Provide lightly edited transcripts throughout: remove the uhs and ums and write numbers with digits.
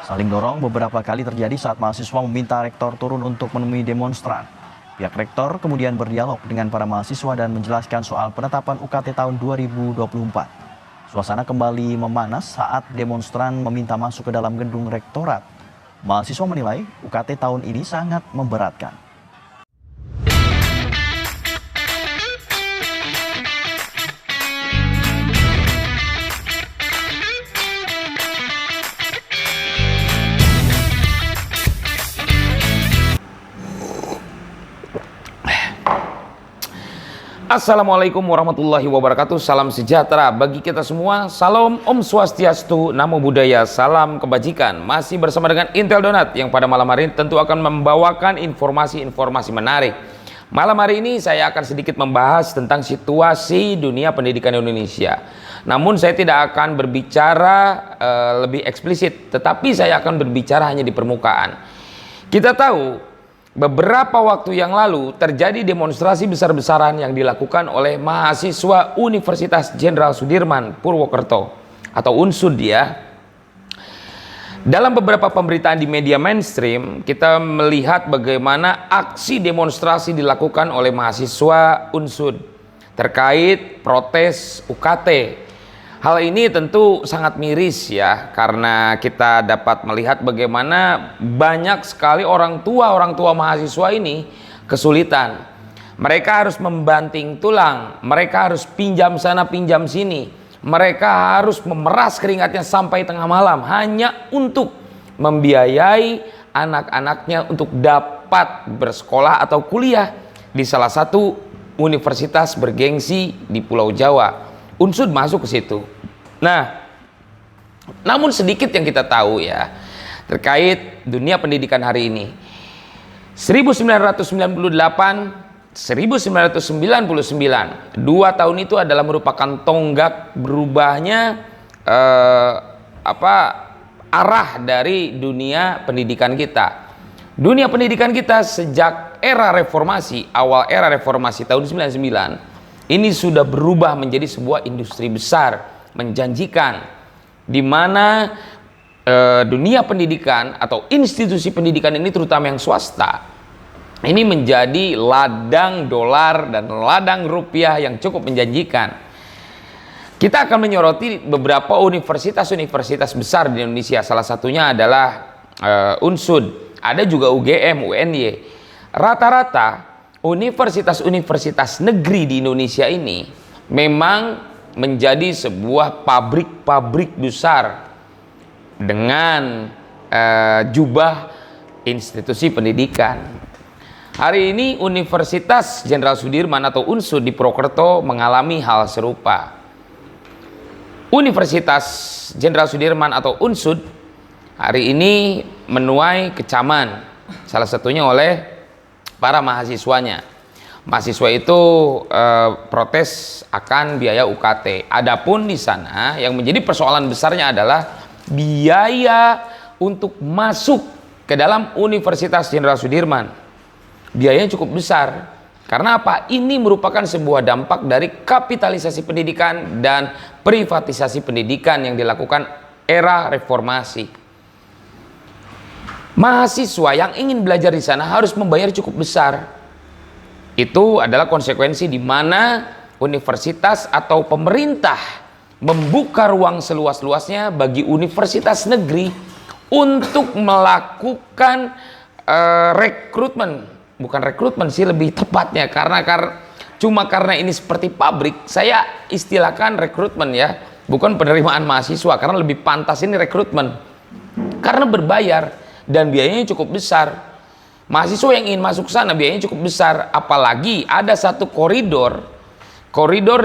Saling dorong beberapa kali terjadi saat mahasiswa meminta rektor turun untuk menemui demonstran. Pihak rektor kemudian berdialog dengan para mahasiswa dan menjelaskan soal penetapan UKT tahun 2024. Suasana kembali memanas saat demonstran meminta masuk ke dalam gedung rektorat. Mahasiswa menilai UKT tahun ini sangat memberatkan. Assalamualaikum warahmatullahi wabarakatuh. Salam sejahtera bagi kita semua. Salam Om Swastiastu, Namo Buddhaya, salam kebajikan. Masih bersama dengan Intel Donat yang pada malam hari ini tentu akan membawakan informasi-informasi menarik. Malam hari ini saya akan sedikit membahas tentang situasi dunia pendidikan Indonesia. Namun saya tidak akan berbicara lebih eksplisit, tetapi saya akan berbicara hanya di permukaan. Kita tahu beberapa waktu yang lalu terjadi demonstrasi besar-besaran yang dilakukan oleh mahasiswa Universitas Jenderal Sudirman Purwokerto atau UNSUD ya. Dalam beberapa pemberitaan di media mainstream, kita melihat bagaimana aksi demonstrasi dilakukan oleh mahasiswa UNSUD terkait protes UKT. Hal ini tentu sangat miris ya, karena kita dapat melihat bagaimana banyak sekali orang tua mahasiswa ini kesulitan. Mereka harus membanting tulang, mereka harus pinjam sana pinjam sini, mereka harus memeras keringatnya sampai tengah malam hanya untuk membiayai anak-anaknya untuk dapat bersekolah atau kuliah di salah satu universitas bergengsi di Pulau Jawa. UNSUD masuk ke situ. Nah, namun sedikit yang kita tahu ya terkait dunia pendidikan hari ini. 1998, 1999, 2 tahun itu adalah merupakan tonggak berubahnya arah dari dunia pendidikan kita. Dunia pendidikan kita sejak era reformasi, awal era reformasi tahun 99 ini sudah berubah menjadi sebuah industri besar, menjanjikan, di mana dunia pendidikan atau institusi pendidikan ini terutama yang swasta, ini menjadi ladang dolar dan ladang rupiah yang cukup menjanjikan. Kita akan menyoroti beberapa universitas-universitas besar di Indonesia, salah satunya adalah UNSUD, ada juga UGM, UNY. Rata-rata universitas-universitas negeri di Indonesia ini memang menjadi sebuah pabrik-pabrik besar dengan jubah institusi pendidikan. Hari ini Universitas Jenderal Sudirman atau UNSUD di Purwokerto mengalami hal serupa. Universitas Jenderal Sudirman atau UNSUD hari ini menuai kecaman, salah satunya oleh para mahasiswanya. Mahasiswa itu protes akan biaya UKT. Adapun di sana yang menjadi persoalan besarnya adalah biaya untuk masuk ke dalam Universitas Jenderal Sudirman. Biayanya cukup besar. Karena apa? Ini merupakan sebuah dampak dari kapitalisasi pendidikan dan privatisasi pendidikan yang dilakukan era reformasi. Mahasiswa yang ingin belajar di sana harus membayar cukup besar. Itu adalah konsekuensi di mana universitas atau pemerintah membuka ruang seluas-luasnya bagi universitas negeri untuk melakukan rekrutmen. Bukan rekrutmen sih lebih tepatnya, karena karena ini seperti pabrik, saya istilahkan rekrutmen ya, bukan penerimaan mahasiswa, karena lebih pantas ini rekrutmen. Karena berbayar dan biayanya cukup besar. Mahasiswa yang ingin masuk sana biayanya cukup besar, apalagi ada satu koridor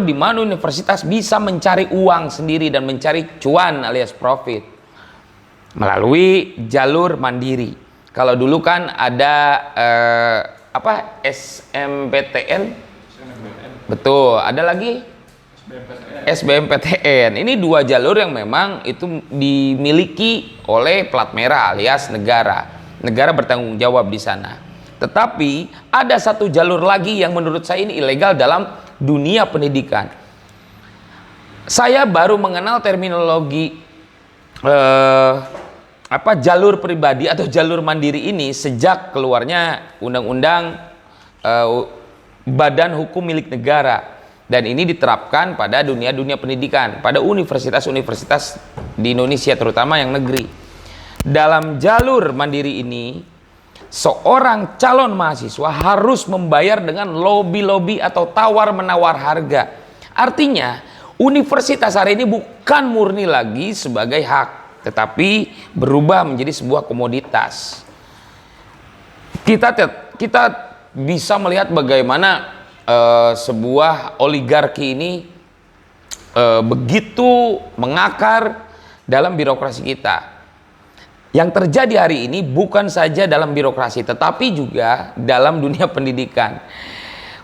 di mana universitas bisa mencari uang sendiri dan mencari cuan alias profit melalui jalur mandiri. Kalau dulu kan ada SMPTN, betul, ada lagi SBMPTN. Ini 2 jalur yang memang itu dimiliki oleh plat merah alias negara. Negara bertanggung jawab di sana. Tetapi ada satu jalur lagi yang menurut saya ini ilegal dalam dunia pendidikan. Saya baru mengenal terminologi jalur pribadi atau jalur mandiri ini sejak keluarnya undang-undang Badan Hukum Milik Negara, dan ini diterapkan pada dunia pendidikan, pada universitas-universitas di Indonesia terutama yang negeri. Dalam jalur mandiri ini, seorang calon mahasiswa harus membayar dengan lobby-lobby atau tawar-menawar harga. Artinya, universitas hari ini bukan murni lagi sebagai hak, tetapi berubah menjadi sebuah komoditas. Kita bisa melihat bagaimana sebuah oligarki ini begitu mengakar dalam birokrasi kita. Yang terjadi hari ini bukan saja dalam birokrasi, tetapi juga dalam dunia pendidikan.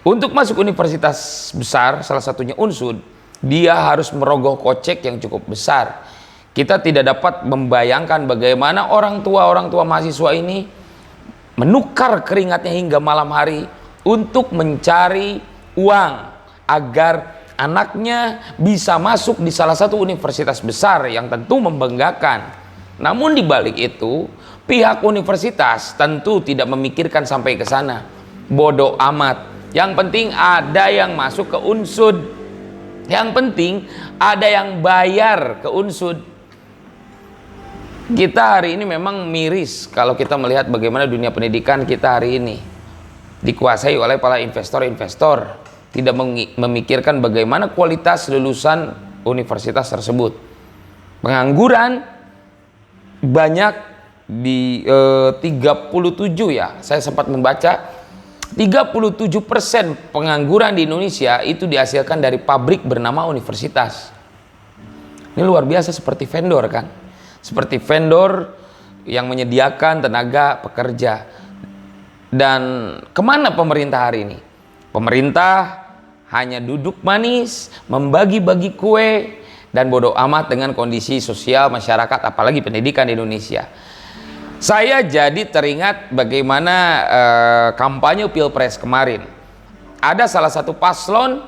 Untuk masuk universitas besar, salah satunya UNSUD, dia harus merogoh kocek yang cukup besar. Kita tidak dapat membayangkan bagaimana orang tua mahasiswa ini menukar keringatnya hingga malam hari untuk mencari uang agar anaknya bisa masuk di salah satu universitas besar yang tentu membanggakan. Namun di balik itu, pihak universitas tentu tidak memikirkan sampai ke sana. Bodoh amat. Yang penting ada yang masuk ke UNSUD. Yang penting ada yang bayar ke UNSUD. Kita hari ini memang miris kalau kita melihat bagaimana dunia pendidikan kita hari ini dikuasai oleh para investor-investor, tidak memikirkan bagaimana kualitas lulusan universitas tersebut. Pengangguran banyak di 37 ya, saya sempat membaca 37% pengangguran di Indonesia itu dihasilkan dari pabrik bernama universitas. Ini luar biasa, seperti vendor kan, seperti vendor yang menyediakan tenaga pekerja. Dan kemana pemerintah hari ini? Pemerintah hanya duduk manis, membagi-bagi kue, dan bodoh amat dengan kondisi sosial masyarakat, apalagi pendidikan di Indonesia. Saya jadi teringat bagaimana kampanye Pilpres kemarin. Ada salah satu paslon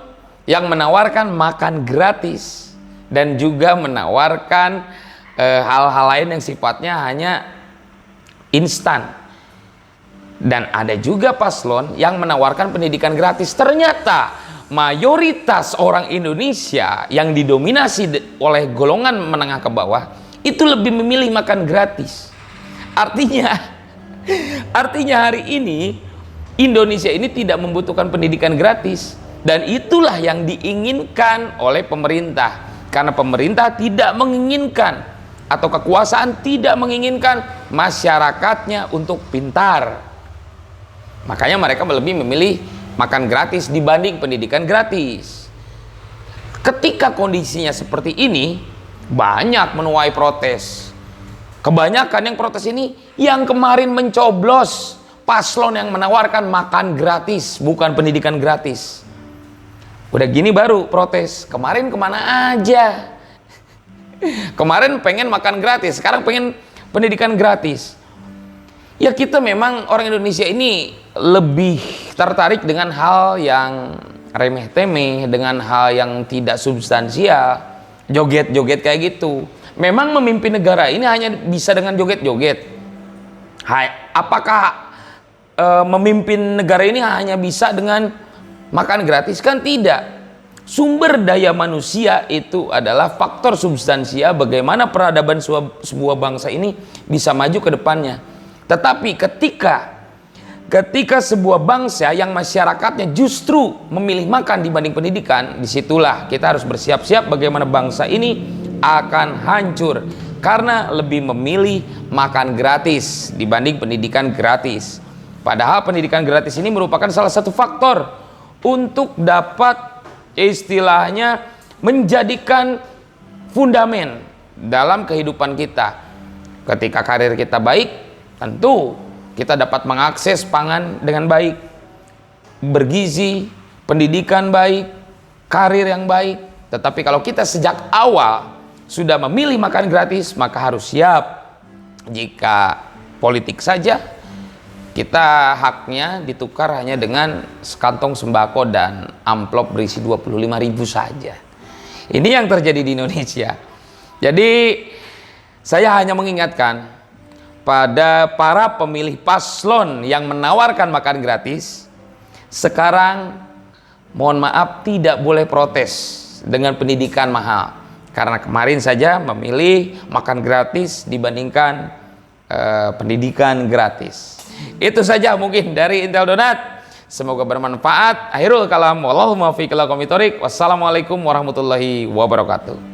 yang menawarkan makan gratis dan juga menawarkan hal-hal lain yang sifatnya hanya instan. Dan ada juga paslon yang menawarkan pendidikan gratis. Ternyata mayoritas orang Indonesia yang didominasi oleh golongan menengah ke bawah itu lebih memilih makan gratis. Artinya hari ini Indonesia ini tidak membutuhkan pendidikan gratis, dan itulah yang diinginkan oleh pemerintah, karena pemerintah tidak menginginkan atau kekuasaan tidak menginginkan masyarakatnya untuk pintar. Makanya mereka lebih memilih makan gratis dibanding pendidikan gratis. Ketika kondisinya seperti ini, banyak menuai protes. Kebanyakan yang protes ini yang kemarin mencoblos paslon yang menawarkan makan gratis, bukan pendidikan gratis. Udah gini baru protes. Kemarin kemana aja? Kemarin pengen makan gratis, sekarang pengen pendidikan gratis. Ya, kita memang orang Indonesia ini lebih tertarik dengan hal yang remeh-temeh, dengan hal yang tidak substansial, joget-joget kayak gitu. Memang memimpin negara ini hanya bisa dengan joget-joget. Apakah memimpin negara ini hanya bisa dengan makan gratis? Kan tidak. Sumber daya manusia itu adalah faktor substansial bagaimana peradaban sebuah bangsa ini bisa maju ke depannya. Tetapi ketika sebuah bangsa yang masyarakatnya justru memilih makan dibanding pendidikan, disitulah kita harus bersiap-siap bagaimana bangsa ini akan hancur karena lebih memilih makan gratis dibanding pendidikan gratis. Padahal pendidikan gratis ini merupakan salah satu faktor untuk dapat istilahnya menjadikan fundamen dalam kehidupan kita. Ketika karir kita baik, tentu kita dapat mengakses pangan dengan baik, bergizi, pendidikan baik, karir yang baik. Tetapi kalau kita sejak awal sudah memilih makan gratis, maka harus siap jika politik saja kita haknya ditukar hanya dengan sekantong sembako dan amplop berisi 25.000 saja. Ini yang terjadi di Indonesia. Jadi saya hanya mengingatkan pada para pemilih paslon yang menawarkan makan gratis, sekarang mohon maaf tidak boleh protes dengan pendidikan mahal, karena kemarin saja memilih makan gratis dibandingkan pendidikan gratis. Itu saja mungkin dari Intel Donat, semoga bermanfaat. Akhirul kalam, wallahu muwaffiq ila aqwamit thoriq. Wassalamualaikum warahmatullahi wabarakatuh.